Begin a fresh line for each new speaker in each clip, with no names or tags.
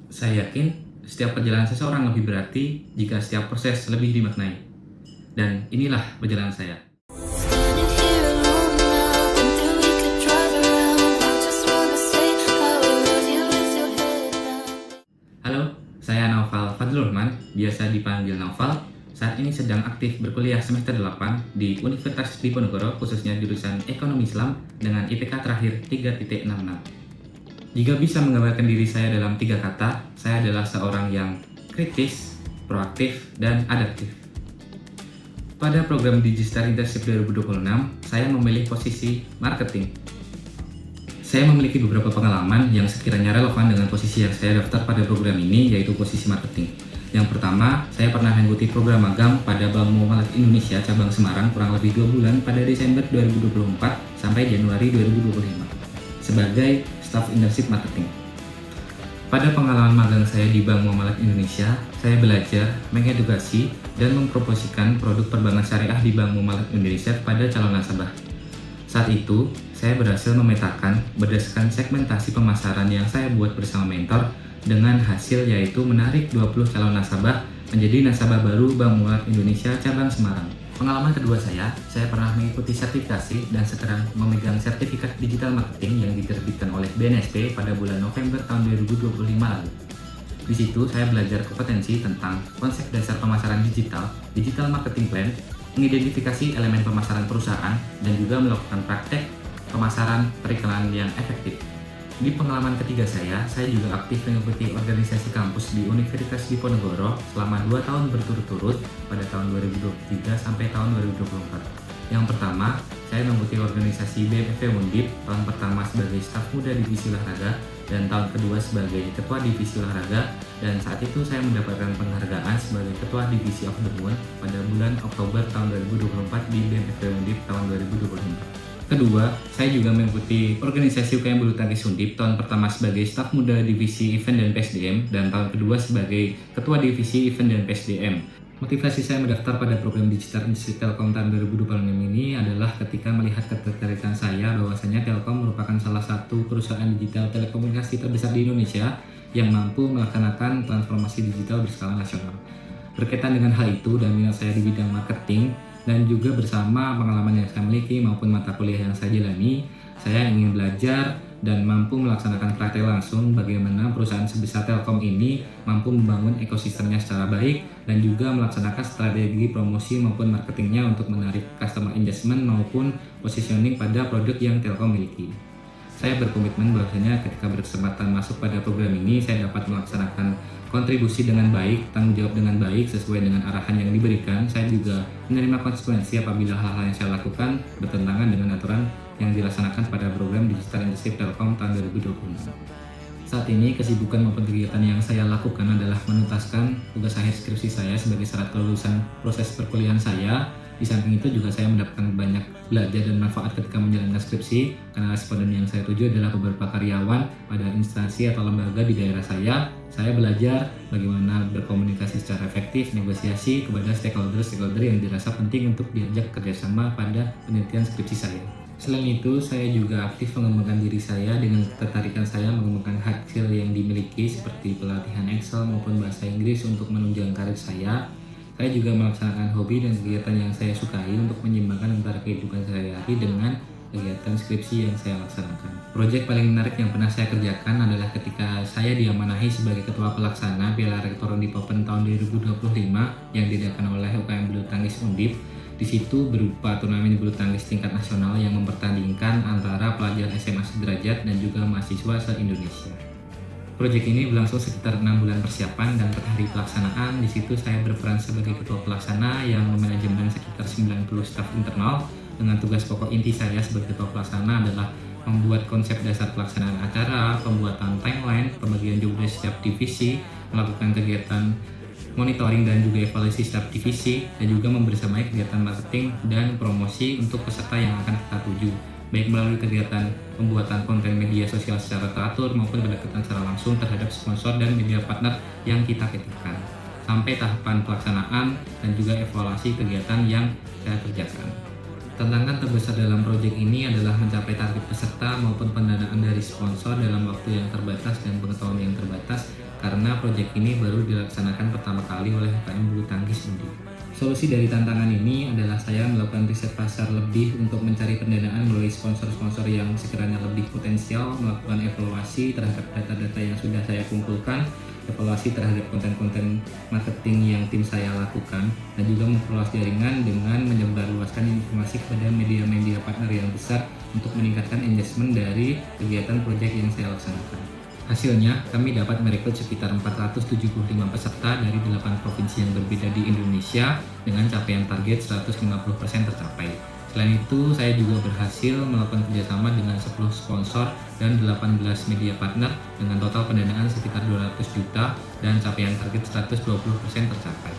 Saya yakin setiap perjalanan seseorang lebih berarti jika setiap proses lebih dimaknai. Dan inilah perjalanan saya.
Standing here alone now, think that we could drive around. I just wanna say how I love you with your head down.
Halo, saya Naufal Fadlur Rahman, biasa dipanggil Naufal. Saat ini sedang aktif berkuliah semester 8 di Universitas Diponegoro, khususnya jurusan Ekonomi Islam dengan IPK terakhir 3.66. Jika bisa menggambarkan diri saya dalam 3 kata, saya adalah seorang yang kritis, proaktif, dan adaptif. Pada program Digistar Internship 2026, saya memilih posisi marketing. Saya memiliki beberapa pengalaman yang sekiranya relevan dengan posisi yang saya daftar pada program ini, yaitu posisi marketing. Yang pertama, saya pernah mengikuti program magang pada Bank Muamalat Indonesia cabang Semarang kurang lebih 2 bulan pada Desember 2024 sampai Januari 2025 sebagai staf internship marketing. Pada pengalaman magang saya di Bank Muamalat Indonesia, saya belajar mengedukasi dan mempromosikan produk perbankan syariah di Bank Muamalat Indonesia kepada calon nasabah. Saat itu, saya berhasil memetakan berdasarkan segmentasi pemasaran yang saya buat bersama mentor dengan hasil yaitu menarik 20 calon nasabah menjadi nasabah baru Bank Muamalat Indonesia cabang Semarang. Pengalaman kedua saya pernah mengikuti sertifikasi dan sekarang memegang sertifikat digital marketing yang diterbitkan oleh BNSP pada bulan November tahun 2025 lalu. Di situ saya belajar kompetensi tentang konsep dasar pemasaran digital, digital marketing plan, mengidentifikasi elemen pemasaran perusahaan, dan juga melakukan praktek pemasaran periklanan yang efektif. Di pengalaman ketiga saya juga aktif mengikuti organisasi kampus di Universitas Diponegoro selama 2 tahun berturut-turut pada tahun 2023 sampai tahun 2024. Yang pertama, saya mengikuti organisasi BMFW Undip tahun pertama sebagai staf muda divisi olahraga dan tahun kedua sebagai ketua divisi olahraga, dan saat itu saya mendapatkan penghargaan sebagai ketua divisi of the Moon pada bulan Oktober tahun 2024 di BMFW Undip tahun 2024. Kedua, saya juga mengikuti organisasi UKM Bulu Tangkis Undip tahun pertama sebagai staf muda divisi event dan PSDM dan tahun kedua sebagai ketua divisi event dan PSDM. Motivasi saya mendaftar pada program Digital Internship Telkom tahun 2026 ini adalah ketika melihat ketertarikan saya bahwasanya Telkom merupakan salah satu perusahaan digital telekomunikasi terbesar di Indonesia yang mampu melaksanakan transformasi digital berskala nasional. Berkaitan dengan hal itu dan minat saya di bidang marketing, dan juga bersama pengalaman yang saya miliki maupun mata kuliah yang saya jalani, saya ingin belajar dan mampu melaksanakan praktek langsung bagaimana perusahaan sebesar Telkom ini mampu membangun ekosistemnya secara baik dan juga melaksanakan strategi promosi maupun marketingnya untuk menarik customer engagement maupun positioning pada produk yang Telkom miliki. Saya berkomitmen bahwasanya ketika berkesempatan masuk pada program ini, saya dapat melaksanakan kontribusi dengan baik, tanggung jawab dengan baik sesuai dengan arahan yang diberikan. Saya juga menerima konsekuensi apabila hal-hal yang saya lakukan bertentangan dengan aturan yang dilaksanakan pada program Digital Internship Telkom tahun 2020. Saat ini kesibukan maupun kegiatan yang saya lakukan adalah menuntaskan tugas akhir skripsi saya sebagai syarat kelulusan proses perkuliahan saya. Di samping itu juga saya mendapatkan banyak belajar dan manfaat ketika menjalankan skripsi karena responden yang saya tuju adalah beberapa karyawan pada instansi atau lembaga di daerah saya. Saya belajar bagaimana berkomunikasi secara efektif, negosiasi kepada stakeholder yang dirasa penting untuk diajak kerjasama pada penelitian skripsi saya. Selain itu, saya juga aktif mengembangkan diri saya dengan ketertarikan saya mengembangkan hard skill yang dimiliki seperti pelatihan Excel maupun bahasa Inggris untuk menunjang karir saya. Saya juga melaksanakan hobi dan kegiatan yang saya sukai untuk menyeimbangkan antara kehidupan sehari-hari dengan kegiatan skripsi yang saya laksanakan. Proyek paling menarik yang pernah saya kerjakan adalah ketika saya diamanahi sebagai ketua pelaksana Piala Rektor Undip Open tahun 2025 yang diadakan oleh UKM Bulu Tangkis Undip. Di situ berupa turnamen bulu tangkis tingkat nasional yang mempertandingkan antara pelajar SMA sederajat dan juga mahasiswa se-Indonesia. Proyek ini berlangsung sekitar 6 bulan persiapan dan per hari pelaksanaan di situ saya berperan sebagai ketua pelaksana yang memanajemen sekitar 90 staf internal dengan tugas pokok inti saya sebagai ketua pelaksana adalah membuat konsep dasar pelaksanaan acara, pembuatan timeline, pembagian job desk setiap divisi, melakukan kegiatan monitoring dan juga evaluasi setiap divisi, dan juga membersamai kegiatan marketing dan promosi untuk peserta yang akan kita tuju, baik melalui kegiatan pembuatan konten media sosial secara teratur maupun pendekatan secara langsung terhadap sponsor dan media partner yang kita ketikkan, sampai tahapan pelaksanaan dan juga evaluasi kegiatan yang saya kerjakan. Tantangan terbesar dalam proyek ini adalah mencapai target peserta maupun pendanaan dari sponsor dalam waktu yang terbatas dan pengetahuan yang terbatas, karena karena proyek ini baru dilaksanakan pertama kali oleh UKM bulu tangkis Undi. Solusi dari tantangan ini adalah saya melakukan riset pasar lebih untuk mencari pendanaan melalui sponsor-sponsor yang sekiranya lebih potensial, melakukan evaluasi terhadap data-data yang sudah saya kumpulkan, evaluasi terhadap konten-konten marketing yang tim saya lakukan, dan juga memperluas jaringan dengan menyebarluaskan informasi kepada media-media partner yang besar untuk meningkatkan engagement dari kegiatan proyek yang saya laksanakan. Hasilnya, kami dapat merekrut sekitar 475 peserta dari 8 provinsi yang berbeda di Indonesia dengan capaian target 150% tercapai. Selain itu, saya juga berhasil melakukan kerjasama dengan 10 sponsor dan 18 media partner dengan total pendanaan sekitar 200 juta dan capaian target 120% tercapai.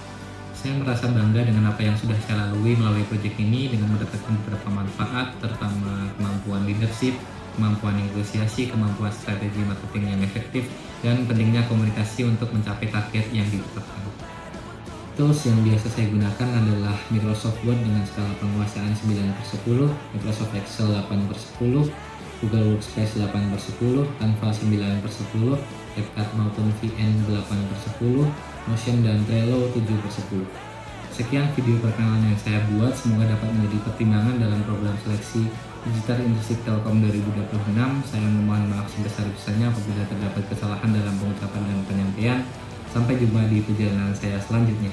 Saya merasa bangga dengan apa yang sudah saya lalui melalui proyek ini dengan mendapatkan beberapa manfaat, terutama kemampuan leadership, kemampuan negosiasi, kemampuan strategi marketing yang efektif, dan pentingnya komunikasi untuk mencapai target yang ditetapkan. Tools yang biasa saya gunakan adalah Microsoft Word dengan skala penguasaan 9/10, Microsoft Excel 8/10, Google Workspace 8/10, Canva 9/10, CapCut maupun VN 8/10, Notion dan Trello 7/10. Sekian video perkenalan yang saya buat, semoga dapat menjadi pertimbangan dalam program seleksi Digital Industri Telkom 2026. Saya memohon maaf sebesar-besarnya apabila terdapat kesalahan dalam pengucapan dan penyampaian. Sampai jumpa di perjalanan saya selanjutnya.